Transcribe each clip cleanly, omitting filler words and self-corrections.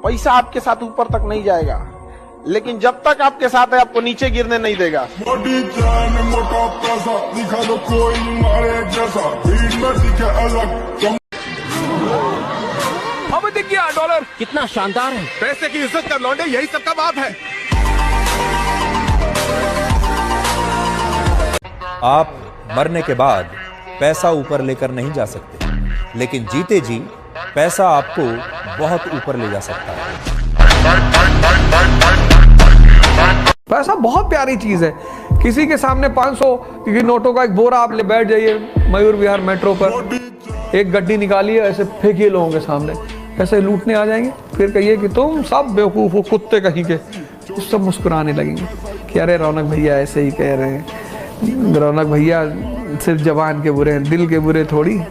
पैसा आपके साथ ऊपर तक नहीं जाएगा, लेकिन जब तक आपके साथ है आपको नीचे गिरने नहीं देगा। मोटी जान मोटा पैसा दिखा दो कोई मारे जैसा, भीड़ में दिखे अलग। अब दिख गया डॉलर, कितना शानदार है। पैसे की इज्जत कर लौंडे, यही सबका बाप है। आप मरने के बाद पैसा ऊपर लेकर नहीं जा सकते, लेकिन जीते जी पैसा आपको बहुत ऊपर ले जा सकता है। पैसा बहुत प्यारी चीज है। किसी के सामने 500 की नोटों का एक बोरा आप ले बैठ जाइए मयूर विहार मेट्रो पर, एक गड्डी निकालिए, ऐसे फेंकिए लोगों के सामने, ऐसे लूटने आ जाएंगे। फिर कहिए कि तुम सब बेवकूफ हो, कुत्ते कहीं के, सब मुस्कुराने लगेंगे कि अरे रौनक भैया ऐसे ही कह रहे हैं, रौनक भैया सिर्फ जबान के बुरे हैं, दिल के बुरे थोड़ी।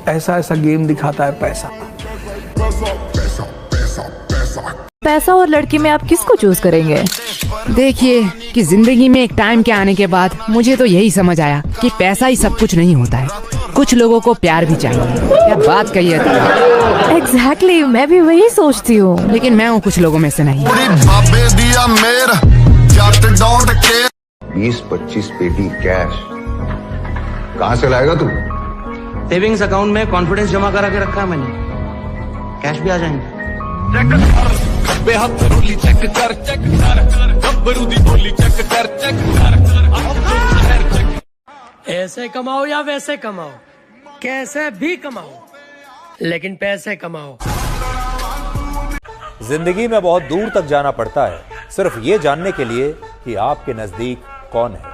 ऐसा ऐसा गेम दिखाता है पैसा। पैसा और लड़की में आप किसको चूज करेंगे? देखिए कि जिंदगी में एक टाइम के आने के बाद मुझे तो यही समझ आया कि पैसा ही सब कुछ नहीं होता है, कुछ लोगों को प्यार भी चाहिए। क्या बात कही है। एग्जैक्टली, मैं भी वही सोचती हूँ, लेकिन मैं हूँ कुछ लोगों में से नहीं। 20-25 पेटी कैश कहाँ से लाएगा तू? सेविंग्स अकाउंट में कॉन्फिडेंस जमा करा के रखा है मैंने, कैश भी आ जाएंगे। ऐसे कमाओ या वैसे कमाओ, कैसे भी कमाओ, लेकिन पैसे कमाओ। जिंदगी में बहुत दूर तक जाना पड़ता है सिर्फ ये जानने के लिए कि आपके नजदीक कौन है।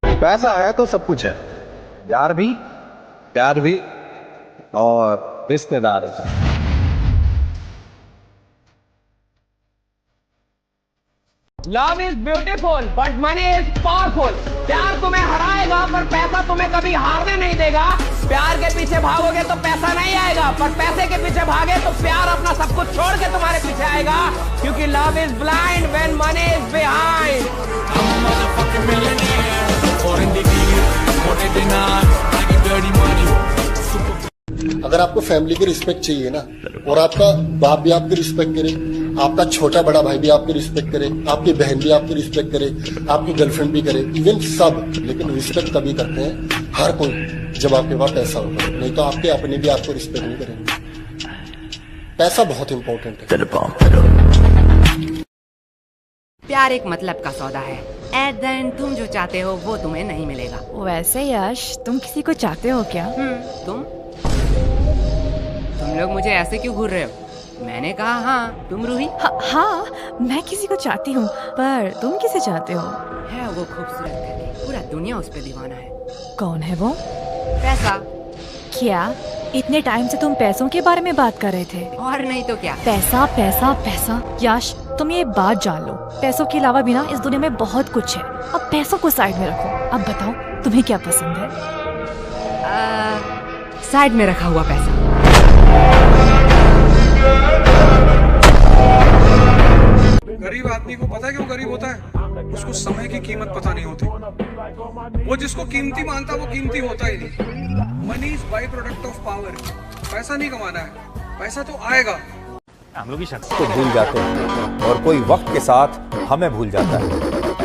पैसा है तो सब कुछ है, प्यार भी और रिश्तेदार भी। Love is beautiful but money is powerful. प्यार तुम्हें हराएगा पर पैसा तुम्हें कभी हारने नहीं देगा। प्यार के पीछे भागोगे तो पैसा नहीं आएगा, पर पैसे के पीछे भागे तो प्यार अपना सब कुछ छोड़ के तुम्हारे पीछे आएगा, क्योंकि love is blind when money is behind. अगर आपको फैमिली की रिस्पेक्ट चाहिए ना, और आपका बाप भी आपकी रिस्पेक्ट करे, आपका छोटा बड़ा भाई भी आपकी रिस्पेक्ट करे, आपकी बहन भी आपकी रिस्पेक्ट करे, आपकी गर्लफ्रेंड भी करे, इवन सब, लेकिन रिस्पेक्ट तभी करते हैं हर कोई जब आपके पास पैसा होगा, नहीं तो आपके अपने भी आपको रिस्पेक्ट नहीं करेंगे। पैसा बहुत इंपॉर्टेंट है। प्यार एक मतलब का सौदा है, एट द एंड तुम जो चाहते हो वो तुम्हें नहीं मिलेगा। वैसे यश, तुम किसी को चाहते हो क्या? तुम लोग मुझे ऐसे क्यों घूर रहे हो? मैंने कहा हाँ, तुम रूही? हाँ, मैं किसी को चाहती हूँ, पर तुम किसे चाहते हो? है वो खूबसूरत करके, पूरा दुनिया उस पे दीवाना है। कौन है वो? पैसा। क्या इतने टाइम से तुम पैसों के बारे में बात कर रहे थे? और नहीं तो क्या। पैसा पैसा पैसा। यश, तुम ये बात जान लो, पैसों के अलावा भी ना इस दुनिया में बहुत कुछ है। अब पैसों को साइड में रखो, अब बताओ तुम्हें क्या पसंद है? साइड में रखा हुआ पैसा। गरीब आदमी को पता है क्यों गरीब होता है? उसको समय की कीमत पता नहीं होती। वो जिसको कीमती मानता वो कीमती होता ही नहीं। Money is by product of power. पैसा नहीं कमाना है, पैसा तो आएगा। हम लोग को भूल जाते हैं और कोई वक्त के साथ हमें भूल जाता है,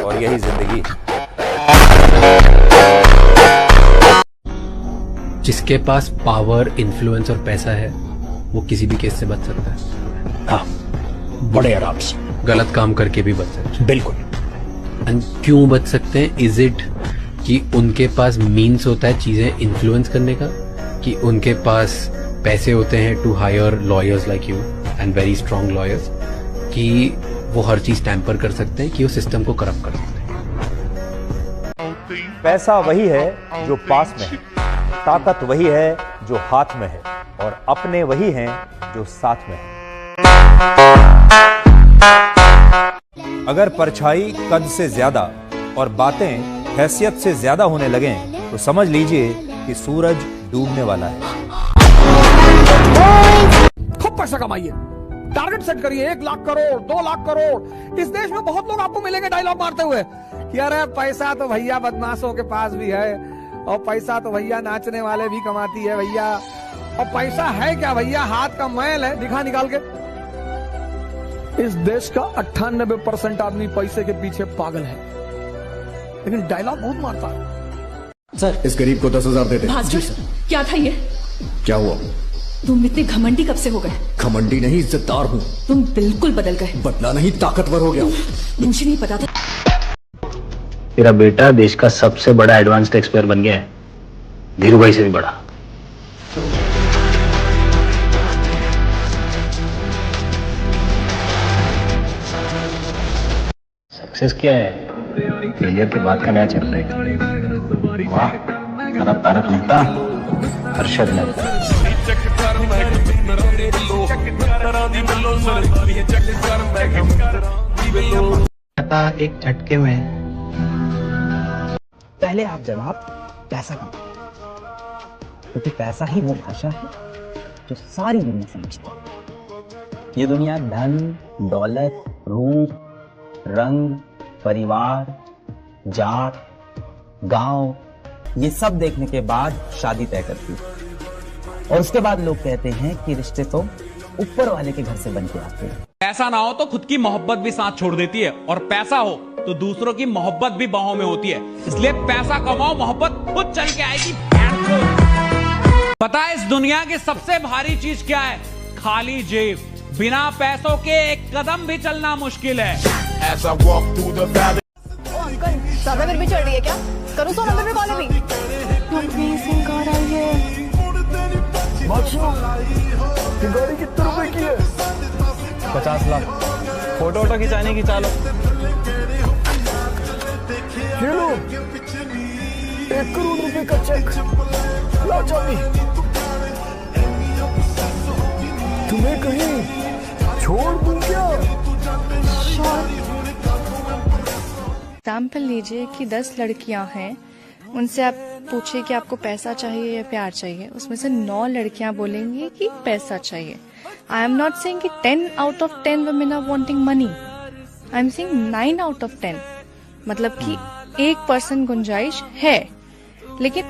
और यही जिंदगी है। जिसके पास पावर, इन्फ्लुएंस और पैसा है वो किसी भी केस से बच सकता है। हाँ, बड़े आराम से, गलत काम करके भी बच सकते हैं। बिल्कुल। क्यों बच सकते हैं? इज इट कि उनके पास मीन्स होता है चीजें इन्फ्लुएंस करने का, कि उनके पास पैसे होते हैं to hire lawyers like you and very strong lawyers, कि वो हर चीज टैंपर कर सकते हैं, कि वो सिस्टम को करप्ट कर सकते हैं। पैसा वही है जो पास में है, ताकत वही है जो हाथ में है, और अपने वही हैं जो साथ में है। अगर परछाई कद से ज्यादा और बातें हैसियत से ज्यादा होने लगें तो समझ लीजिए कि सूरज डूबने वाला है। खूब पैसा कमाइए, टारगेट सेट करिए, 1 लाख करोड़, 2 लाख करोड़। इस देश में बहुत लोग आपको मिलेंगे डायलॉग मारते हुए कि अरे पैसा तो भैया बदमाशों के पास भी है, और पैसा तो भैया नाचने वाले भी कमाती है भैया, और पैसा है क्या भैया, हाथ का मैल है, दिखा निकाल के। इस देश का 98% आदमी पैसे के पीछे पागल है, लेकिन डायलॉग बहुत मारता है। सर, इस गरीब को 10,000 दे दे। भास्कर, क्या था ये? क्या हुआ? तुम इतने घमंडी कब से हो गए? घमंडी नहीं, इज्जतदार हूँ। तुम बिल्कुल बदल गए। बदला नहीं, ताकतवर हो गया। मुझे नहीं पता था। तेरा बेटा देश का सबसे बड़ा एडवांस टैक्स पेयर बन गया है, धीरू भाई से भी बड़ा। सक्सेस क्या है? फेलियर के बाद का नया चैप्टर है। वाह, अगर तारक मेहता हर्षद मेहता। एक झटके में। पहले आप जनाब पैसा कमाओ, क्योंकि पैसा ही वो भाषा है जो सारी दुनिया समझती है। ये दुनिया धन, दौलत, रूप, रंग, परिवार, जात, गांव, ये सब देखने के बाद शादी तय करती है। और उसके बाद लोग कहते हैं कि रिश्ते तो ऊपर वाले के घर से बन के आते हैं। पैसा ना हो तो खुद की मोहब्बत भी साथ छोड़ देती है, और पैसा हो तो दूसरों की मोहब्बत भी बाहों में होती है। इसलिए पैसा कमाओ, मोहब्बत खुद चल के आएगी। पता है इस दुनिया की सबसे भारी चीज क्या है? खाली जेब। बिना पैसों के एक कदम भी चलना मुश्किल है। अंकल, ज्यादा फिर भी चढ़ रही है क्या? करूँ 100 नंबर पे कॉल अभी? कार आई है। गाड़ी कितने रुपए की है? 50 लाख। फोटो वोटो खिंचाने की चालो। ये लो, 1 करोड़ रुपए का चेक। ला चाबी। तुम्हें कहीं छोड़ दूं क्या? एग्जाम्पल लीजिए कि 10 लड़कियां हैं, उनसे आप पूछिए कि आपको पैसा चाहिए या प्यार चाहिए, उसमें से 9 लड़कियां बोलेंगी कि पैसा चाहिए। आई एम नॉट सेइंग कि 10 out of 10 women are wanting money. I am saying 9 out of 10, मतलब कि 1% गुंजाइश है, लेकिन